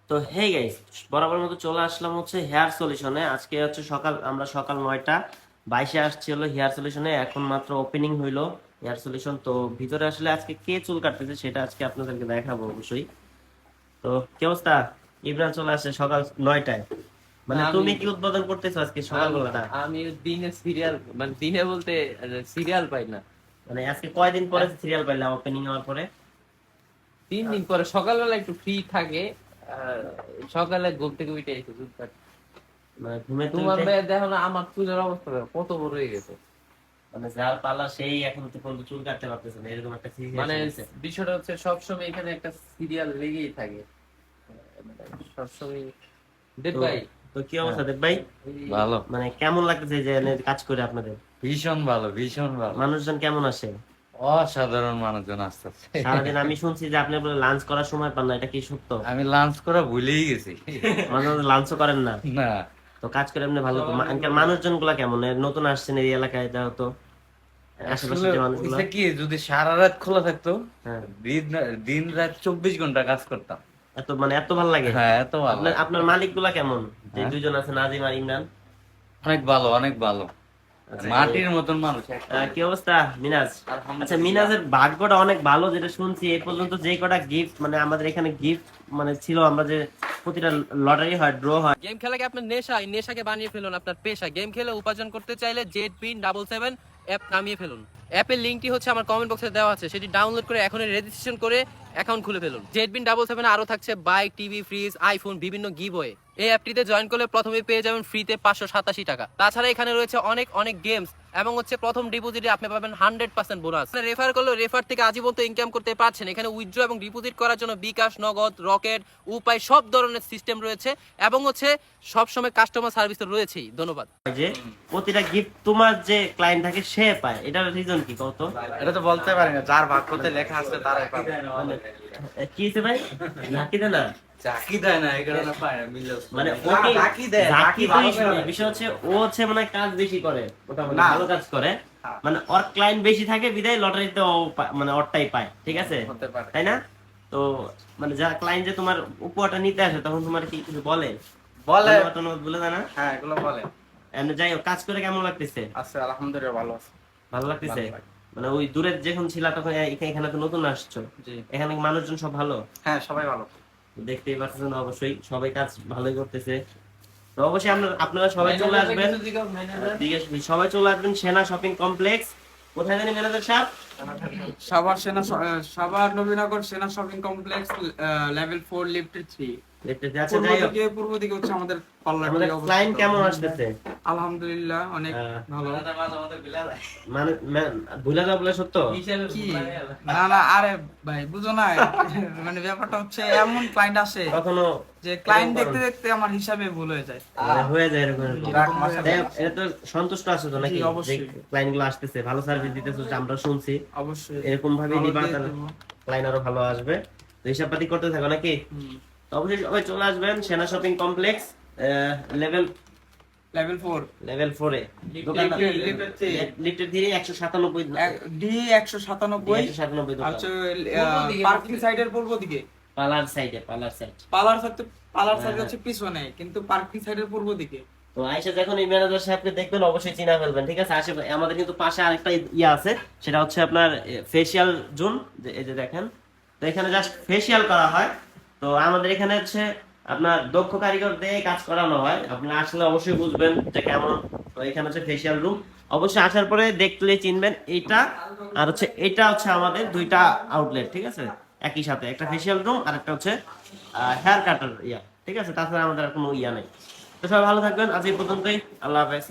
তো hey guys, বরাবর মতো চলে আসলাম হচ্ছে হেয়ার সলিউশনে। আজকে হচ্ছে আমরা সকাল 9টা 22-এ আসছি হলো হেয়ার সলিউশনে। এখন মাত্র ওপেনিং হইলো হেয়ার সলিউশন। তো ভিতরে আসলে আজকে কে চুল কাটতেছে সেটা আজকে আপনাদেরকে দেখাবো অবশ্যই। তো কি অবস্থা? ইমরান চলে আসছে সকাল 9টায়। মানে আমি তুমি কি উদ্বোধন করতেছো আজকে সকালবেলাটা? আমি দিনে সিরিয়াল মানে দিনে বলতে সিরিয়াল পাই না। মানে আজকে কয়দিন পরে এক- সিরিয়াল পাইলাম ওপেনিং হওয়ার পরে? 3 দিন পরে সকালবেলা একটু ফ্রি থাকে। আহ, সকালে ঘুম থেকে উঠে এসে চুল কাটি। মানে ঘুমে তোমার তুলতে মেয়ে দেখো না, আমার চুলের অবস্থা দেখো, কত বড় হয়ে গেছে। মানে যার পালা সেই এখন তো পর্যন্ত চুল কাটতে পারতেছে না, এরকম একটা মানে সিচুয়েশন হচ্ছে। বিষয়টা হচ্ছে সবসময় এখানে একটা সিরিয়াল লেগেই থাকে। মানে সবসময় দেব তো ভাই। তো কি হ্যাঁ, অবস্থা দেব ভাই? ভালো, মানে কেমন লাগতেছে যে এনে কাজ করে আপনাদের? ভীষণ ভালো, ভীষণ ভালো। মানুষজন কেমন আসে? অসাধারণ মানুষজন আসতেছে। সারাদিন আমি শুনছি যে আপনি বলে লাঞ্চ করার সময় পান না, এটা কি সত্য? আমি লাঞ্চ করা ভুলেই গেছি। মাঝে মাঝে লাঞ্চও করেন না? না, তো কাজ করে এমনি ভালো তো। আঙ্কেল, মানুষজন গুলা কেমন? নতুন আসছেন এই এলাকায়, এটা তো আশেপাশে আসলে যে মানুষগুলো। হইছে কি, যদি সারা রাত খোলা থাকতো, হ্যাঁ, দিন দিন রাত 24 ঘন্টা কাজ করতাম। এত ভালো লাগে? হ্যাঁ, এত ভালো আপনার লাগে। আপনার মালিক গুলা কেমন? যে হ্যাঁ, দুইজন আছে, নাজিম আর ইমরান। অনেক ভালো, অনেক ভালো। আচ্ছা, মাটির মতন মানুষ একদম। কি অবস্থা মিনাজ? আচ্ছা, আলহামদুলিল্লাহ। মিনাজের ভাগ্যটা অনেক ভালো, যেটা শুনছি এই পর্যন্ত যে কটা গিফট মানে আমাদের এখানে গিফট মানে ছিল, আমরা যে প্রতিটা লটারি হয়, ড্র হয়। গেম খেলাকে আপনার নেশা, এই নেশাকে বানিয়ে ফেলুন আপনার পেশা। গেম খেলে উপার্জন করতে চাইলে JetBin77 অ্যাপ নামিয়ে ফেলুন। অ্যাপের লিঙ্কটি হচ্ছে আমার কমেন্ট বক্সে দেওয়া আছে, সেটি ডাউনলোড করে এখনই রেজিস্ট্রেশন করে অ্যাকাউন্ট খুলে ফেলুন। JetBin77 আরও থাকছে বাইক, টিভি, ফ্রিজ, আইফোন, বিভিন্ন গিভওয়ে। এই অ্যাপটিতে জয়েন করলে প্রথমে পেয়ে যাবেন ফ্রিতে 587 টাকা। তাছাড়া এখানে রয়েছে অনেক অনেক গেমস এবং হচ্ছে প্রথম ডিপোজিটে আপনি পাবেন 100% বোনাস। রেফার করলে রেফার থেকে আজীবন তো ইনকাম করতে পারছেন। এখানে উইথড্র এবং ডিপোজিট করার জন্য বিকাশ, নগদ, রকেট, উপায় সব ধরনের সিস্টেম রয়েছে এবং হচ্ছে সবসময় কাস্টমার সার্ভিস তো রয়েছেই। ধন্যবাদ। যে প্রতিটা গিফট তোমার যে ক্লায়েন্ট থাকে সে পায়, এটার রিজন কি কত? এটা তো বলতে পারি না, যার ভাগ্যতে লেখা আছে তারাই পাবে। কি হয়েছে ভাই? নাকি দেয় না? চাকরি দেয় না, এই কারণে পায় না, মিলে- মানে না, ওকে চাকরি দেয়, ঝাঁকি চাকরি তো ভালো issue করে না। দেয়। বিষয় হচ্ছে ও হচ্ছে মানে কাজ বেশি করে, মোটামুটি না। ভালো কাজ করে। হ্যাঁ। মানে ওর ক্লায়েন্ট বেশি থাকে বিদায় লটারিতে ও মানে ওরটাই পায়, ঠিক আছে? হতে পারে। তাই না? তো মানে যারা ক্লায়েন্ট যে তোমার উপহারটা নিতে আসে তখন তোমার কি কিছু বলে? বলে। ধন্যবাদ টন্যবাদ বলে দেয় না? হ্যাঁ, এগুলো বলে। এমনি যাই হোক, কাজ করে কেমন লাগতেছে? আছে, আলহামদুলিল্লাহ, ভালো আছে। ভালো লাগতেছে? ভালো লাগে। মানে ওই দূরের যখন ছিলা তখন এখানে তো নতুন আসছো, জি। এখানে কি মানুষজন সব ভালো? হ্যাঁ, সবাই ভালো। দেখতেই পাচ্ছেন, অবশ্যই সবাই কাজ ভালোই করতেছে। তো অবশ্যই আপনারা সবাই চলে আসবেন। সবাই চলে আসবেন সেনা শপিং কমপ্লেক্স। কোথায় জানি ম্যানেজার সাহেব? সাভার নবীনগর সেনা শপিং কমপ্লেক্স, লেভেল 4 লিফট 3। আচ্ছা, যাই হোক, পূর্ব দিকে হচ্ছে আমাদের পার্লারটি আমাদের অবস্থিত। ক্লায়েন্ট কেমন আসতেছে? আলহামদুলিল্লাহ অনেক ভালো। মানে ভুলে যাওয়া বলে সত্য? কি না না, আরে ভাই বুঝো না, মানে ব্যাপারটা হচ্ছে এমন ক্লায়েন্ট আসে কখনো যে ক্লায়েন্ট এরকম দেখতে করো? দেখতে আমার হিসাবে ভুল হয়ে যায়। মানে হয়ে যায় এরকম এরকম। এরকম হয়ে যাই যায়। হোক, এটা তো সন্তুষ্ট আছো তো নাকি? জি, যে অবশ্যই। ক্লায়েন্ট গুলো আসতেছে, ভালো সার্ভিস দিতেছো, যে আমরা শুনছি। অবশ্যই এরকম ভাবে ভালো নিবা, দিয়ে তাহলে দেবো। ক্লায়েন্ট আরো ভালো আসবে। তো হিসাব পাতি করতে থাকো নাকি? হুম। তো অবশ্যই সবাই চলে আসবেন সেনা shopping complex, level level 4 level 4 এ। লিফটের ধীরে 197 ডি 197 197 দোকান। আচ্ছা, পূর্ব দিকে, পার্কিং সাইডের পূর্ব দিকে। Parlour side. পার্লার সাইড হ্যাঁ। হচ্ছে পিছনে, কিন্তু পার্কিং সাইডের পূর্ব দিকে। তো আইসা যখন এই ম্যানেজার সাহেবকে দেখবেন অবশ্যই চিনা ফেলবেন, ঠিক আছে? আমাদের কিন্তু পাশে আরেকটা ইয়ে আছে, সেটা হচ্ছে আপনার ফেসিয়াল জোন। এই যে দেখেন, তো এখানে জাস্ট ফেসিয়াল করা হয়। তো আমাদের এখানে হচ্ছে আপনার দক্ষ কারিগর দিয়ে কাজ করানো হয়। আপনি আসলে অবশ্যই বুঝবেন যে কেমন। তো এখানে হচ্ছে ফেসিয়াল রুম। অবশ্যই আসার পরে দেখলে চিনবেন এইটা আর হচ্ছে এটা হচ্ছে আমাদের দুইটা আউটলেট, ঠিক আছে? একই সাথে একটা ফেসিয়াল রুম আর একটা হচ্ছে হেয়ার কাটার ইয়া, ঠিক আছে? তাছাড়া আমাদের আর কোনো ইয়া নেই। তো সবাই ভালো থাকবেন, আজ এই পর্যন্তই। আল্লাহ হাফেজ।